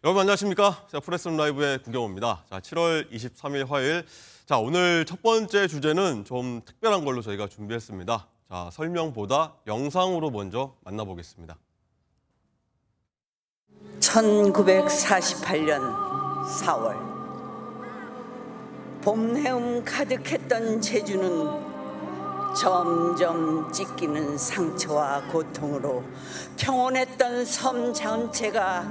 여러분 안녕하십니까? 자, 프레스룸 라이브의 구경호입니다. 자, 7월 23일 화요일. 자, 오늘 첫 번째 주제는 좀 특별한 걸로 저희가 준비했습니다. 자, 설명보다 영상으로 먼저 만나보겠습니다. 1948년 4월 봄내음 가득했던 제주는 점점 찢기는 상처와 고통으로 평온했던 섬 전체가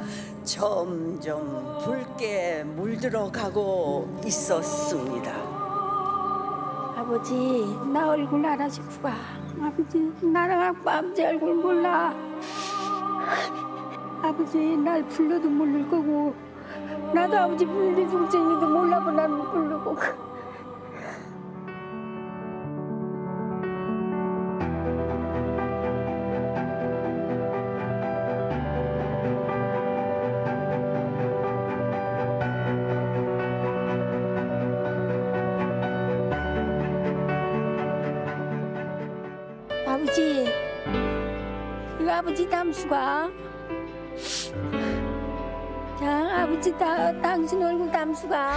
점점 붉게 물들어가고 있었습니다. 아버지, 나 얼굴 알아주고 가. 아버지, 나랑 아버지 얼굴 몰라. 아버지, 날 불러도 모를 거고 나도 아버지 불리 동생이도 몰라고 난 모르고. 아버지, 이거 아버지 담수가. 자, 아버지 당신 얼굴 담수가.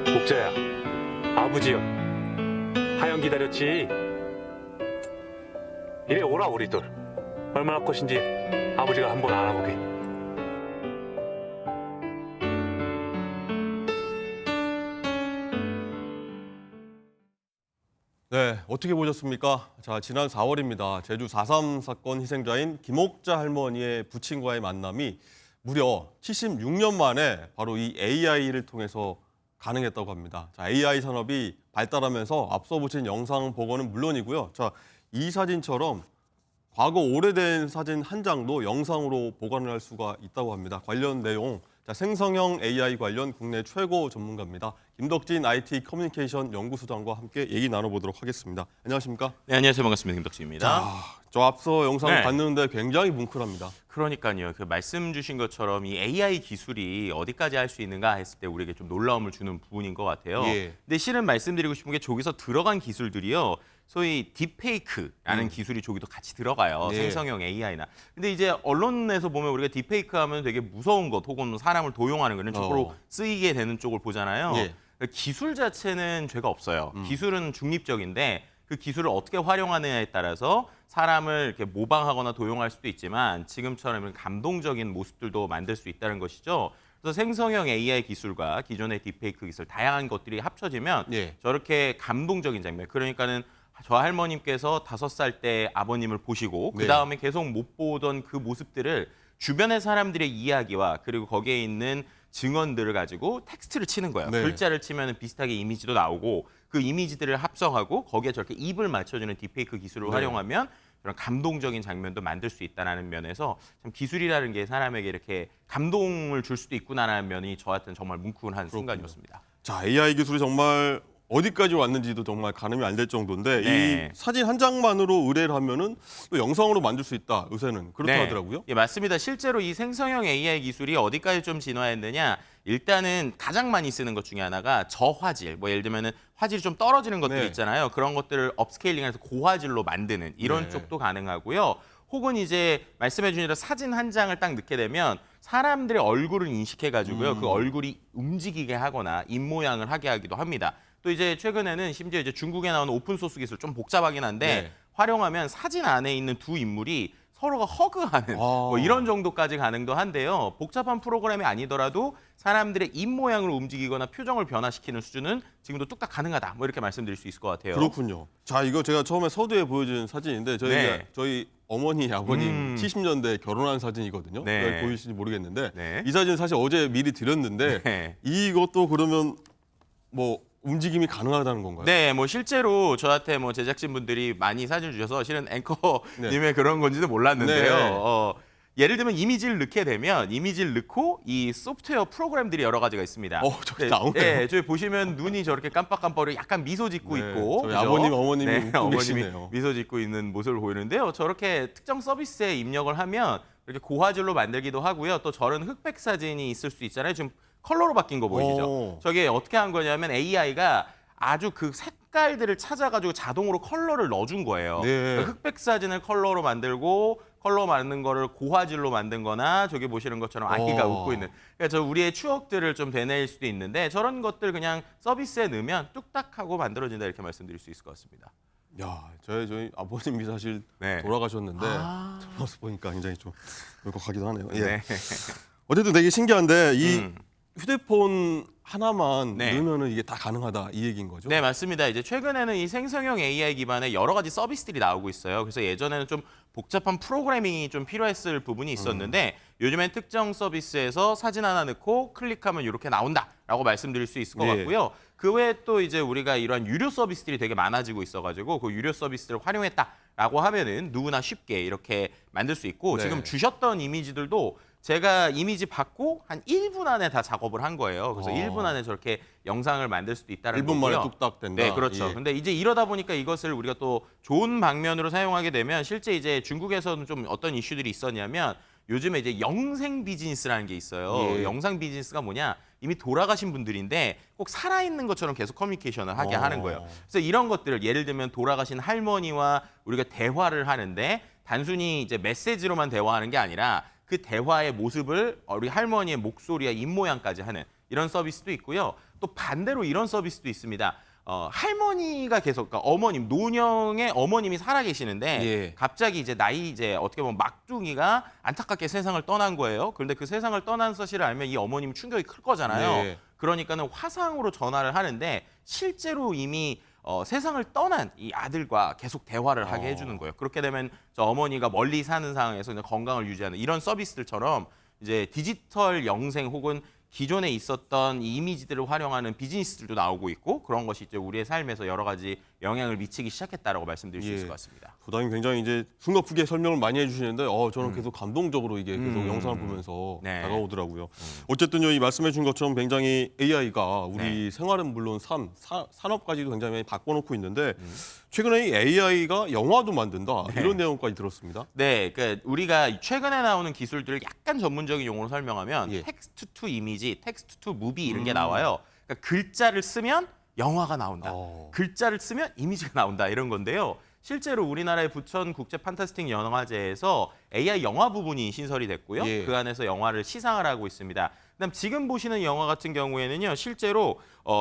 복자야, 아버지요. 하영 기다렸지. 이래 오라 우리들. 얼마나 것인지 아버지가 한번 알아보게. 네, 어떻게 보셨습니까? 자, 지난 4월입니다. 제주 4.3 사건 희생자인 김옥자 할머니의 부친과의 만남이 무려 76년 만에 바로 이 AI를 통해서 가능했다고 합니다. 자, AI 산업이 발달하면서 앞서 보신 영상 복원은 물론이고요. 자, 이 사진처럼 과거 오래된 사진 한 장도 영상으로 보관을 할 수가 있다고 합니다. 관련 내용, 자, 생성형 AI 관련 국내 최고 전문가입니다. 김덕진 IT 커뮤니케이션 연구소장과 함께 얘기 나눠보도록 하겠습니다. 안녕하십니까? 네, 안녕하세요. 반갑습니다. 김덕진입니다. 자, 저 앞서 영상 네. 봤는데 굉장히 뭉클합니다. 그러니까요. 그 말씀 주신 것처럼 이 AI 기술이 어디까지 할 수 있는가 했을 때 우리에게 좀 놀라움을 주는 부분인 것 같아요. 예. 근데 실은 말씀드리고 싶은 게 저기서 들어간 기술들이요. 소위 딥페이크라는 기술이 저기도 같이 들어가요. 네. 생성형 AI나. 근데 이제 언론에서 보면 우리가 딥페이크 하면 되게 무서운 것 혹은 사람을 도용하는 그런 쪽으로 쓰이게 되는 쪽을 보잖아요. 예. 기술 자체는 죄가 없어요. 기술은 중립적인데 그 기술을 어떻게 활용하느냐에 따라서 사람을 이렇게 모방하거나 도용할 수도 있지만 지금처럼 이런 감동적인 모습들도 만들 수 있다는 것이죠. 그래서 생성형 AI 기술과 기존의 딥페이크 기술 다양한 것들이 합쳐지면 예. 저렇게 감동적인 장면. 그러니까는 저 할머님께서 5살 때 아버님을 보시고 네. 그다음에 계속 못 보던 그 모습들을 주변의 사람들의 이야기와 그리고 거기에 있는 증언들을 가지고 텍스트를 치는 거예요. 네. 글자를 치면 비슷하게 이미지도 나오고 그 이미지들을 합성하고 거기에 저렇게 입을 맞춰주는 딥페이크 기술을 네. 활용하면 그런 감동적인 장면도 만들 수 있다는 면에서 참 기술이라는 게 사람에게 이렇게 감동을 줄 수도 있구나라는 면이 저한테는 정말 뭉클한 순간이었습니다. 자, AI 기술이 정말 어디까지 왔는지도 정말 가늠이 안 될 정도인데 네. 이 사진 한 장만으로 의뢰를 하면은 또 영상으로 만들 수 있다. 요새는 그렇다 네. 하더라고요. 예, 맞습니다. 실제로 이 생성형 AI 기술이 어디까지 좀 진화했느냐? 일단은 가장 많이 쓰는 것 중에 하나가 저화질. 뭐 예를 들면은 화질이 좀 떨어지는 것들 네. 있잖아요. 그런 것들을 업스케일링해서 고화질로 만드는 이런 네. 쪽도 가능하고요. 혹은 이제 말씀해 주신 대로 사진 한 장을 딱 넣게 되면 사람들의 얼굴을 인식해 가지고요. 그 얼굴이 움직이게 하거나 입 모양을 하게 하기도 합니다. 또 이제 최근에는 심지어 이제 중국에 나오는 오픈 소스 기술 좀 복잡하긴 한데 네. 활용하면 사진 안에 있는 두 인물이 서로가 허그하는 뭐 이런 정도까지 가능도 한데요. 복잡한 프로그램이 아니더라도 사람들의 입 모양을 움직이거나 표정을 변화시키는 수준은 지금도 뚝딱 가능하다. 뭐 이렇게 말씀드릴 수 있을 것 같아요. 그렇군요. 자, 이거 제가 처음에 서두에 보여준 사진인데 네. 저희 어머니, 아버님 70년대 결혼한 사진이거든요. 네. 왜 보이실지 모르겠는데 네. 이 사진 사실 어제 미리 드렸는데 네. 이것도 그러면 뭐 움직임이 가능하다는 건가요? 네, 뭐 실제로 저한테 뭐 제작진분들이 많이 사진을 주셔서 실은 앵커님의 네. 그런 건지도 몰랐는데요. 네. 예를 들면 이미지를 넣게 되면 이미지를 넣고 이 소프트웨어 프로그램들이 여러 가지가 있습니다. 저기 나오네요. 네, 저기 보시면 눈이 저렇게 깜빡깜빡으로 약간 미소 짓고 네, 있고 저희 그죠? 아버님, 어머님이 웃고 어머님이 계시네요. 미소 짓고 있는 모습을 보이는데요. 저렇게 특정 서비스에 입력을 하면 이렇게 고화질로 만들기도 하고요. 또 저런 흑백 사진이 있을 수 있잖아요. 지금 컬러로 바뀐 거 보이시죠? 저게 어떻게 한 거냐면 AI가 아주 그 색깔들을 찾아가지고 자동으로 컬러를 넣어준 거예요. 네. 그러니까 흑백 사진을 컬러로 만들고 컬러 만든 거를 고화질로 만든 거나 저기 보시는 것처럼 아기가 웃고 있는. 그러니까 저 우리의 추억들을 좀 되뇌일 수도 있는데 저런 것들 그냥 서비스에 넣으면 뚝딱하고 만들어진다 이렇게 말씀드릴 수 있을 것 같습니다. 야, 저희 아버님이 사실 네. 돌아가셨는데 저 모습 보니까 굉장히 좀 울컥하기도 하네요. 예. 네. 어쨌든 되게 신기한데 이 휴대폰 하나만 네. 넣으면은 이게 다 가능하다 이 얘기인 거죠? 네, 맞습니다. 이제 최근에는 이 생성형 AI 기반의 여러 가지 서비스들이 나오고 있어요. 그래서 예전에는 좀 복잡한 프로그래밍이 좀 필요했을 부분이 있었는데 요즘엔 특정 서비스에서 사진 하나 넣고 클릭하면 이렇게 나온다라고 말씀드릴 수 있을 것 예. 같고요. 그 외에 또 이제 우리가 이런 유료 서비스들이 되게 많아지고 있어가지고 그 유료 서비스를 활용했다라고 하면은 누구나 쉽게 이렇게 만들 수 있고 네. 지금 주셨던 이미지들도 제가 이미지 받고 한 1분 안에 다 작업을 한 거예요. 그래서 1분 안에 저렇게 영상을 만들 수도 있다는 1분 만에 거고요. 뚝딱 된다. 네, 그렇죠. 예. 근데 이제 이러다 보니까 이것을 우리가 또 좋은 방면으로 사용하게 되면 실제 이제 중국에서는 좀 어떤 이슈들이 있었냐면 요즘에 이제 영생 비즈니스라는 게 있어요. 예. 영상 비즈니스가 뭐냐? 이미 돌아가신 분들인데 꼭 살아있는 것처럼 계속 커뮤니케이션을 하게 하는 거예요. 그래서 이런 것들을 예를 들면 돌아가신 할머니와 우리가 대화를 하는데 단순히 이제 메시지로만 대화하는 게 아니라 그 대화의 모습을 우리 할머니의 목소리와 입모양까지 하는 이런 서비스도 있고요. 또 반대로 이런 서비스도 있습니다. 할머니가 계속 그러니까 어머님 노령의 어머님이 살아 계시는데 예. 갑자기 이제 나이 이제 어떻게 보면 막둥이가 안타깝게 세상을 떠난 거예요. 그런데 그 세상을 떠난 사실을 알면 이 어머님 충격이 클 거잖아요. 네. 그러니까는 화상으로 전화를 하는데 실제로 이미 세상을 떠난 이 아들과 계속 대화를 하게 해주는 거예요. 그렇게 되면 저 어머니가 멀리 사는 상황에서 그냥 건강을 유지하는 이런 서비스들처럼 이제 디지털 영생 혹은 기존에 있었던 이 이미지들을 활용하는 비즈니스들도 나오고 있고 그런 것이 이제 우리의 삶에서 여러 가지 영향을 미치기 시작했다라고 말씀드릴 수 예. 있을 것 같습니다. 부장님 굉장히 이제 숨가쁘게 설명을 많이 해주시는데 저는 계속 감동적으로 이게 계속 영상을 보면서 네. 다가오더라고요. 어쨌든요, 이 말씀해 준 것처럼 굉장히 AI가 우리 네. 생활은 물론 산업까지도 굉장히 많이 바꿔놓고 있는데 최근에 이 AI가 영화도 만든다 이런 내용까지 들었습니다. 네, 그러니까 우리가 최근에 나오는 기술들을 약간 전문적인 용어로 설명하면 예. 텍스트 투 이미지, 텍스트 투 무비 이런 게 나와요. 그러니까 글자를 쓰면 영화가 나온다. 글자를 쓰면 이미지가 나온다 이런 건데요. 실제로 우리나라의 부천 국제 판타스틱 영화제에서 AI 영화 부분이 신설이 됐고요. 예. 그 안에서 영화를 시상을 하고 있습니다. 그다음 지금 보시는 영화 같은 경우에는요, 실제로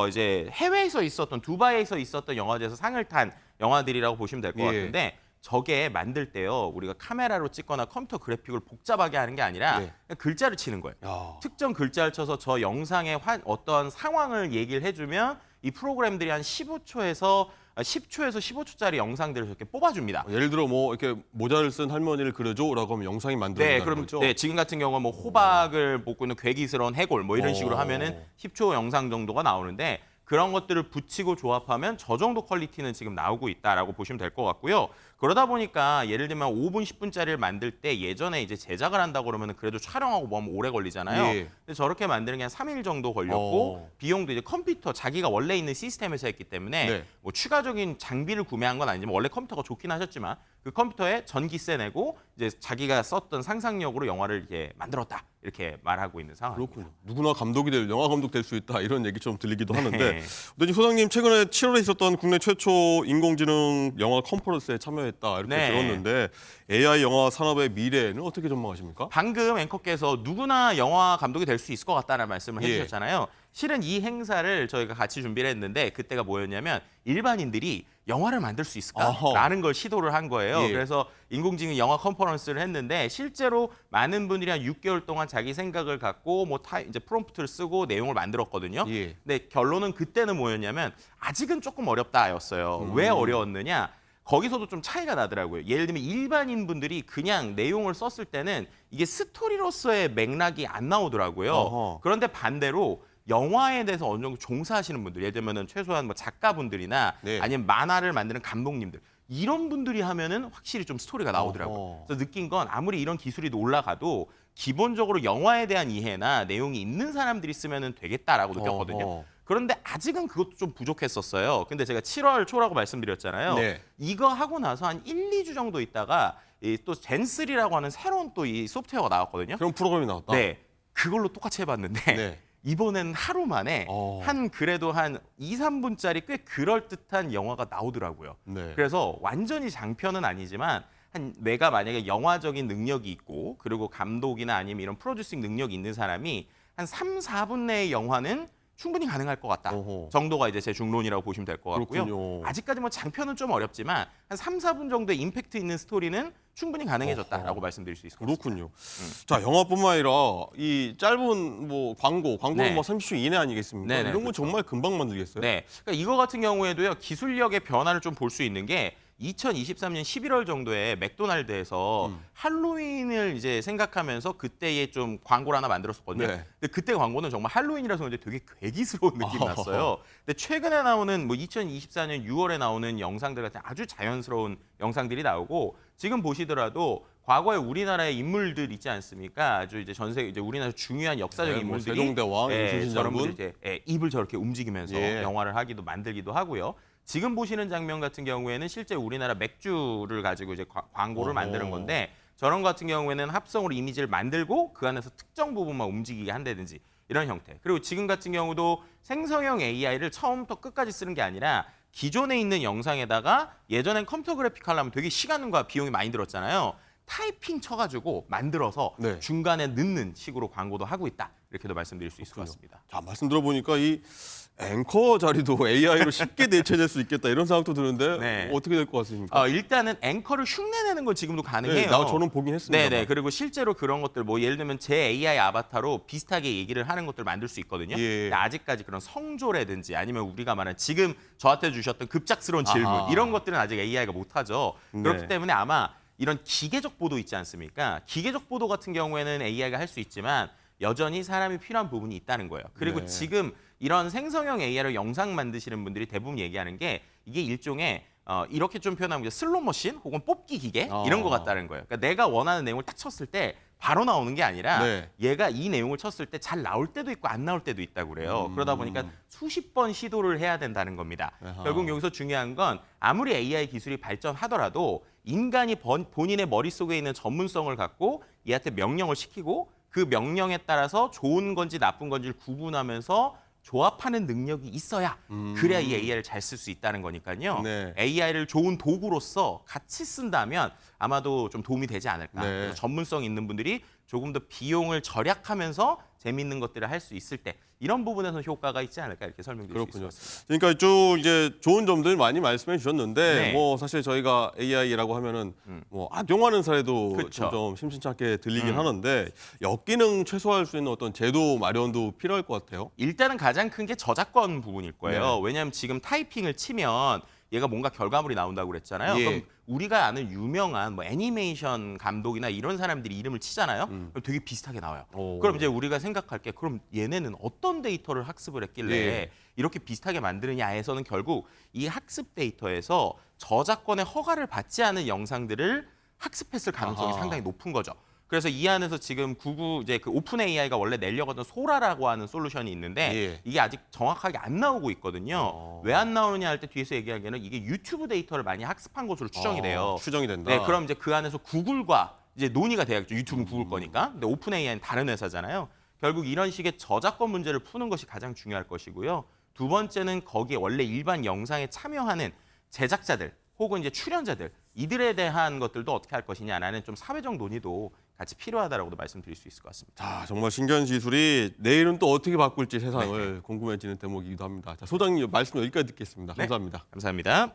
이제 해외에서 있었던 두바이에서 있었던 영화제에서 상을 탄 영화들이라고 보시면 될 것 예. 같은데. 저게 만들 때요 우리가 카메라로 찍거나 컴퓨터 그래픽을 복잡하게 하는 게 아니라 네. 그냥 글자를 치는 거예요. 야. 특정 글자를 쳐서 저 영상의 어떤 상황을 얘기를 해주면 이 프로그램들이 한 10초에서 15초짜리 영상들을 이렇게 뽑아줍니다. 예를 들어 뭐 이렇게 모자를 쓴 할머니를 그려줘라고 하면 영상이 만들어진다는 네, 그럼 거죠? 네, 지금 같은 경우는 뭐 호박을 볶고 있는 괴기스러운 해골 뭐 이런 식으로 하면은 10초 영상 정도가 나오는데 그런 것들을 붙이고 조합하면 저 정도 퀄리티는 지금 나오고 있다라고 보시면 될 것 같고요. 그러다 보니까 예를 들면 5분, 10분짜리를 만들 때 예전에 이제 제작을 한다고 그러면 그래도 촬영하고 뭐 하면 오래 걸리잖아요. 예. 근데 저렇게 만드는 게 한 3일 정도 걸렸고 비용도 이제 컴퓨터 자기가 원래 있는 시스템에서 했기 때문에 네. 뭐 추가적인 장비를 구매한 건 아니지만 원래 컴퓨터가 좋긴 하셨지만 그 컴퓨터에 전기세 내고 이제 자기가 썼던 상상력으로 영화를 이렇게 만들었다 이렇게 말하고 있는 상황입니다. 그렇군요. 누구나 감독이 영화 감독 될 수 있다 이런 얘기처럼 들리기도 하는데 네. 근데 소장님 최근에 7월에 있었던 국내 최초 인공지능 영화 컨퍼런스에 참여했다 이렇게 네. 들었는데 AI 영화 산업의 미래는 어떻게 전망하십니까? 방금 앵커께서 누구나 영화 감독이 될 수 있을 것 같다는 말씀을 예. 해주셨잖아요. 실은 이 행사를 저희가 같이 준비를 했는데 그때가 뭐였냐면 일반인들이 영화를 만들 수 있을까라는 걸 시도를 한 거예요. 예. 그래서 인공지능 영화 컨퍼런스를 했는데 실제로 많은 분들이 한 6개월 동안 자기 생각을 갖고 뭐 이제 프롬프트를 쓰고 내용을 만들었거든요. 예. 근데 결론은 그때는 뭐였냐면 아직은 조금 어렵다였어요. 왜 어려웠느냐? 거기서도 좀 차이가 나더라고요. 예를 들면 일반인 분들이 그냥 내용을 썼을 때는 이게 스토리로서의 맥락이 안 나오더라고요. 어허. 그런데 반대로 영화에 대해서 어느 정도 종사하시는 분들, 예를 들면은 최소한 뭐 작가분들이나 네. 아니면 만화를 만드는 감독님들 이런 분들이 하면은 확실히 좀 스토리가 나오더라고요. 어허. 그래서 느낀 건 아무리 이런 기술이 올라가도 기본적으로 영화에 대한 이해나 내용이 있는 사람들이 쓰면은 되겠다라고 느꼈거든요. 어허. 그런데 아직은 그것도 좀 부족했었어요. 근데 제가 7월 초라고 말씀드렸잖아요. 네. 이거 하고 나서 한 1, 2주 정도 있다가 또 젠3라고 하는 새로운 또 이 소프트웨어가 나왔거든요. 그런 프로그램이 나왔다. 네. 그걸로 똑같이 해봤는데 네. 이번에는 하루 만에 그래도 한 2, 3분짜리 꽤 그럴듯한 영화가 나오더라고요. 네. 그래서 완전히 장편은 아니지만 내가 만약에 영화적인 능력이 있고 그리고 감독이나 아니면 이런 프로듀싱 능력이 있는 사람이 한 3, 4분 내의 영화는 충분히 가능할 것 같다 어허. 정도가 이제 제 중론이라고 보시면 될 것 같고요. 그렇군요. 아직까지 뭐 장편은 좀 어렵지만 한 3, 4분 정도의 임팩트 있는 스토리는 충분히 가능해졌다라고 어허. 말씀드릴 수 있을 것 같습니다. 그렇군요. 자, 영화뿐만 아니라 이 짧은 뭐 광고는 네. 뭐 30초 이내 아니겠습니까? 네네, 이런 건 그렇죠. 정말 금방 만들겠어요. 네, 그러니까 이거 같은 경우에도요 기술력의 변화를 좀 볼 수 있는 게 2023년 11월 정도에 맥도날드에서 할로윈을 이제 생각하면서 그때에 좀 광고를 하나 만들었었거든요. 네. 근데 그때 광고는 정말 할로윈이라서 이제 되게 괴기스러운 느낌이 났어요. 근데 최근에 나오는 뭐 2024년 6월에 나오는 영상들 같은 아주 자연스러운 영상들이 나오고 지금 보시더라도 과거에 우리나라의 인물들 있지 않습니까? 아주 이제 전 세계 이제 우리나라 중요한 역사적 네, 뭐 인물들이 세종대왕, 이순신 저런 장군. 분들 이제 입을 저렇게 움직이면서 예. 영화를 하기도 만들기도 하고요. 지금 보시는 장면 같은 경우에는 실제 우리나라 맥주를 가지고 이제 광고를 어허. 만드는 건데 저런 것 같은 경우에는 합성으로 이미지를 만들고 그 안에서 특정 부분만 움직이게 한다든지 이런 형태. 그리고 지금 같은 경우도 생성형 AI를 처음부터 끝까지 쓰는 게 아니라 기존에 있는 영상에다가 예전엔 컴퓨터 그래픽 하려면 되게 시간과 비용이 많이 들었잖아요. 타이핑 쳐가지고 만들어서 네. 중간에 넣는 식으로 광고도 하고 있다. 이렇게도 말씀드릴 수 있을 것 그렇군요. 같습니다. 자, 말씀 들어보니까 이 앵커 자리도 AI로 쉽게 대체될 수 있겠다 이런 생각도 드는데 네. 어떻게 될 것 같습니까? 일단은 앵커를 흉내내는 건 지금도 가능해요. 네, 저는 보긴 했습니다. 네네. 그리고 실제로 그런 것들 뭐 예를 들면 제 AI 아바타로 비슷하게 얘기를 하는 것들 만들 수 있거든요. 예. 근데 아직까지 그런 성조라든지 아니면 우리가 말하는 지금 저한테 주셨던 급작스러운 질문 아하. 이런 것들은 아직 AI가 못하죠. 네. 그렇기 때문에 아마 이런 기계적 보도 있지 않습니까? 기계적 보도 같은 경우에는 AI가 할 수 있지만 여전히 사람이 필요한 부분이 있다는 거예요. 그리고 네. 지금 이런 생성형 AI로 영상 만드시는 분들이 대부분 얘기하는 게 이게 일종의 이렇게 좀 표현하면 슬롯머신 혹은 뽑기 기계 이런 것 같다는 거예요. 그러니까 내가 원하는 내용을 딱 쳤을 때 바로 나오는 게 아니라 네. 얘가 이 내용을 쳤을 때 잘 나올 때도 있고 안 나올 때도 있다고 그래요. 그러다 보니까 수십 번 시도를 해야 된다는 겁니다. 아하. 결국 여기서 중요한 건 아무리 AI 기술이 발전하더라도 인간이 본인의 머릿속에 있는 전문성을 갖고 얘한테 명령을 시키고 그 명령에 따라서 좋은 건지 나쁜 건지를 구분하면서 조합하는 능력이 있어야 그래야 이 AI를 잘 쓸 수 있다는 거니까요. 네. AI를 좋은 도구로서 같이 쓴다면 아마도 좀 도움이 되지 않을까. 네. 그래서 전문성 있는 분들이 조금 더 비용을 절약하면서 재미있는 것들을 할 수 있을 때 이런 부분에서 효과가 있지 않을까 이렇게 설명드릴 수 있을 그렇군요. 것 같습니다. 그러니까 쭉 이제 좋은 점들 많이 말씀해 주셨는데 네. 뭐 사실 저희가 AI라고 하면은 뭐 악용하는 사례도 그쵸. 좀 심심치 않게 들리긴 하는데 역기능 최소화할 수 있는 어떤 제도 마련도 필요할 것 같아요. 일단은 가장 큰 게 저작권 부분일 거예요. 네. 왜냐하면 지금 타이핑을 치면 얘가 뭔가 결과물이 나온다고 그랬잖아요. 예. 그럼 우리가 아는 유명한 뭐 애니메이션 감독이나 이런 사람들이 이름을 치잖아요. 그럼 되게 비슷하게 나와요. 오. 그럼 이제 우리가 생각할 게 그럼 얘네는 어떤 데이터를 학습을 했길래 예. 이렇게 비슷하게 만드느냐에서는 결국 이 학습 데이터에서 저작권의 허가를 받지 않은 영상들을 학습했을 가능성이 아하. 상당히 높은 거죠. 그래서 이 안에서 지금 구글 이제 그 오픈 AI가 원래 내려고 하던 소라라고 하는 솔루션이 있는데 예. 이게 아직 정확하게 안 나오고 있거든요. 왜 안 나오느냐 할 때 뒤에서 얘기하기에는 이게 유튜브 데이터를 많이 학습한 것으로 추정이 돼요. 추정이 된다. 네, 그럼 이제 그 안에서 구글과 이제 논의가 돼야겠죠. 유튜브는 구글 거니까. 근데 오픈 AI는 다른 회사잖아요. 결국 이런 식의 저작권 문제를 푸는 것이 가장 중요할 것이고요. 두 번째는 거기에 원래 일반 영상에 참여하는 제작자들 혹은 이제 출연자들 이들에 대한 것들도 어떻게 할 것이냐라는 좀 사회적 논의도 같이 필요하다라고도 말씀드릴 수 있을 것 같습니다. 자, 정말 신기한 기술이 내일은 또 어떻게 바꿀지 세상을 궁금해지는 대목이기도 합니다. 자, 소장님 말씀 여기까지 듣겠습니다. 네. 감사합니다. 감사합니다.